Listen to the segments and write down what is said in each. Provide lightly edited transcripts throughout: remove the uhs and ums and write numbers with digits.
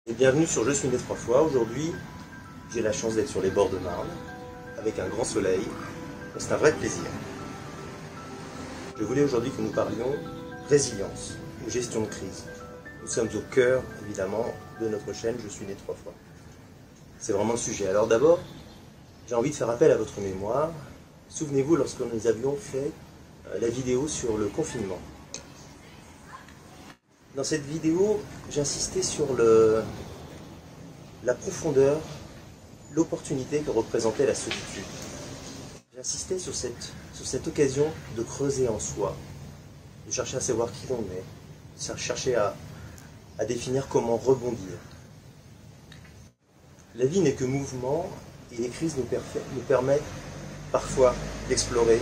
Et bienvenue sur Je suis né 3 fois. Aujourd'hui, j'ai la chance d'être sur les bords de Marne, avec un grand soleil. C'est un vrai plaisir. Je voulais aujourd'hui que nous parlions résilience ou gestion de crise. Nous sommes au cœur, évidemment, de notre chaîne Je suis né 3 fois. C'est vraiment le sujet. Alors d'abord, j'ai envie de faire appel à votre mémoire. Souvenez-vous lorsque nous avions fait la vidéo sur le confinement. Dans cette vidéo, j'insistais sur la profondeur, l'opportunité que représentait la solitude. J'insistais sur cette occasion de creuser en soi, de chercher à savoir qui l'on est, de chercher à définir comment rebondir. La vie n'est que mouvement et les crises nous permettent parfois d'explorer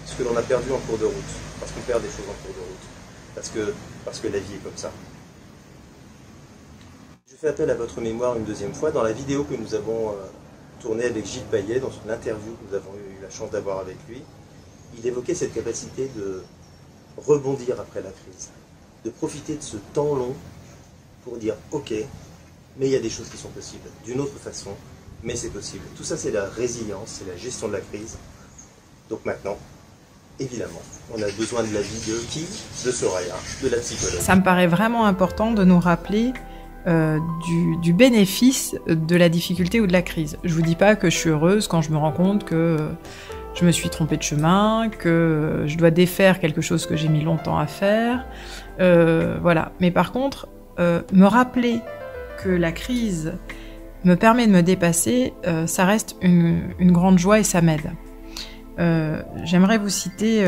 ce que l'on a perdu en cours de route, parce qu'on perd des choses en cours de route, parce que la vie est comme ça. Je fais appel à votre mémoire une deuxième fois. Dans la vidéo que nous avons tournée avec Gilles Payet, dans une interview que nous avons eu la chance d'avoir avec lui, il évoquait cette capacité de rebondir après la crise, de profiter de ce temps long pour dire « Ok, mais il y a des choses qui sont possibles, d'une autre façon, mais c'est possible ». Tout ça, c'est la résilience, c'est la gestion de la crise. Donc maintenant, évidemment, on a besoin de l'avis de qui? De Soraya, de la psychologue. Ça me paraît vraiment important de nous rappeler du bénéfice de la difficulté ou de la crise. Je vous dis pas que je suis heureuse quand je me rends compte que je me suis trompée de chemin, que je dois défaire quelque chose que j'ai mis longtemps à faire. Voilà. Mais par contre, me rappeler que la crise me permet de me dépasser, ça reste une grande joie et ça m'aide. J'aimerais vous citer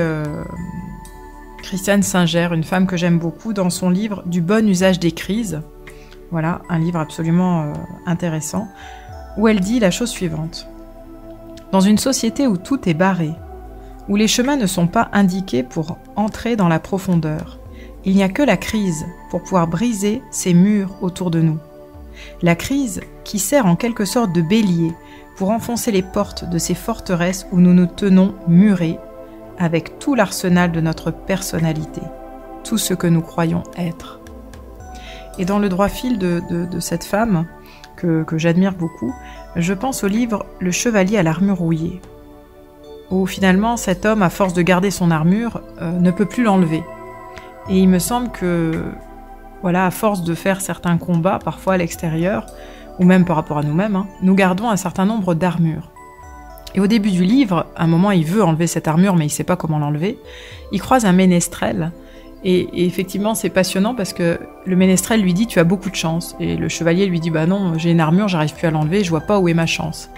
Christiane Singer, une femme que j'aime beaucoup, dans son livre « Du bon usage des crises ». Voilà, un livre absolument intéressant, où elle dit la chose suivante. « Dans une société où tout est barré, où les chemins ne sont pas indiqués pour entrer dans la profondeur, il n'y a que la crise pour pouvoir briser ces murs autour de nous. La crise qui sert en quelque sorte de bélier pour enfoncer les portes de ces forteresses où nous nous tenons murés avec tout l'arsenal de notre personnalité, tout ce que nous croyons être. » Et dans le droit fil de cette femme, que j'admire beaucoup, je pense au livre « Le chevalier à l'armure rouillée », où finalement cet homme, à force de garder son armure, ne peut plus l'enlever. Et il me semble que, voilà, à force de faire certains combats, parfois à l'extérieur, ou même par rapport à nous-mêmes, nous gardons un certain nombre d'armures. Et au début du livre, à un moment, il veut enlever cette armure, mais il ne sait pas comment l'enlever. Il croise un ménestrel, et effectivement, c'est passionnant parce que le ménestrel lui dit « Tu as beaucoup de chance ». Et le chevalier lui dit « Bah non, j'ai une armure, j'arrive plus à l'enlever, je vois pas où est ma chance ».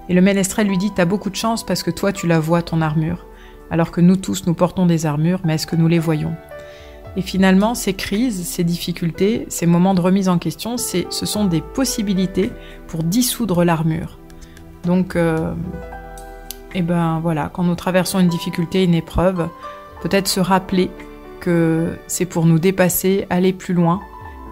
Et le ménestrel lui dit « Tu as beaucoup de chance parce que toi, tu la vois, ton armure. Alors que nous tous, nous portons des armures, mais est-ce que nous les voyons ?» Et finalement, ces crises, ces difficultés, ces moments de remise en question, ce sont des possibilités pour dissoudre l'armure. Donc, et ben voilà, quand nous traversons une difficulté, une épreuve, peut-être se rappeler que c'est pour nous dépasser, aller plus loin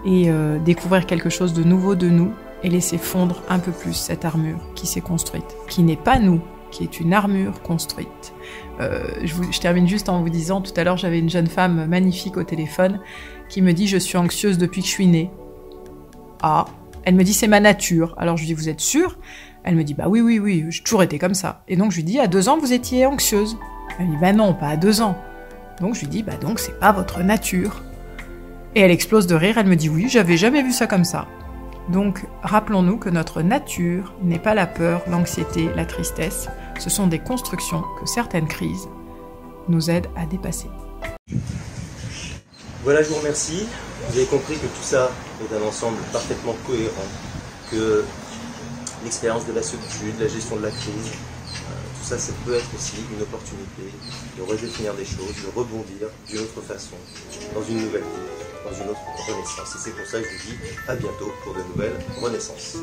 et découvrir quelque chose de nouveau de nous et laisser fondre un peu plus cette armure qui s'est construite, qui n'est pas nous, qui est une armure construite. Je termine juste en vous disant, tout à l'heure j'avais une jeune femme magnifique au téléphone qui me dit « Je suis anxieuse depuis que je suis née ». Ah, elle me dit « C'est ma nature ». Alors je lui dis « Vous êtes sûre ?» Elle me dit « Bah oui, j'ai toujours été comme ça ». Et donc je lui dis « À 2 ans vous étiez anxieuse ». Elle me dit « Bah non, pas à 2 ans ». Donc je lui dis « Bah donc c'est pas votre nature ». Et elle explose de rire, elle me dit « Oui, j'avais jamais vu ça comme ça ». Donc rappelons-nous que notre nature n'est pas la peur, l'anxiété, la tristesse. Ce sont des constructions que certaines crises nous aident à dépasser. Voilà, je vous remercie. Vous avez compris que tout ça est un ensemble parfaitement cohérent, que l'expérience de la solitude, la gestion de la crise, tout ça, ça peut être aussi une opportunité de redéfinir des choses, de rebondir d'une autre façon, dans une nouvelle vie, dans une autre renaissance. Et c'est pour ça que je vous dis à bientôt pour de nouvelles renaissances.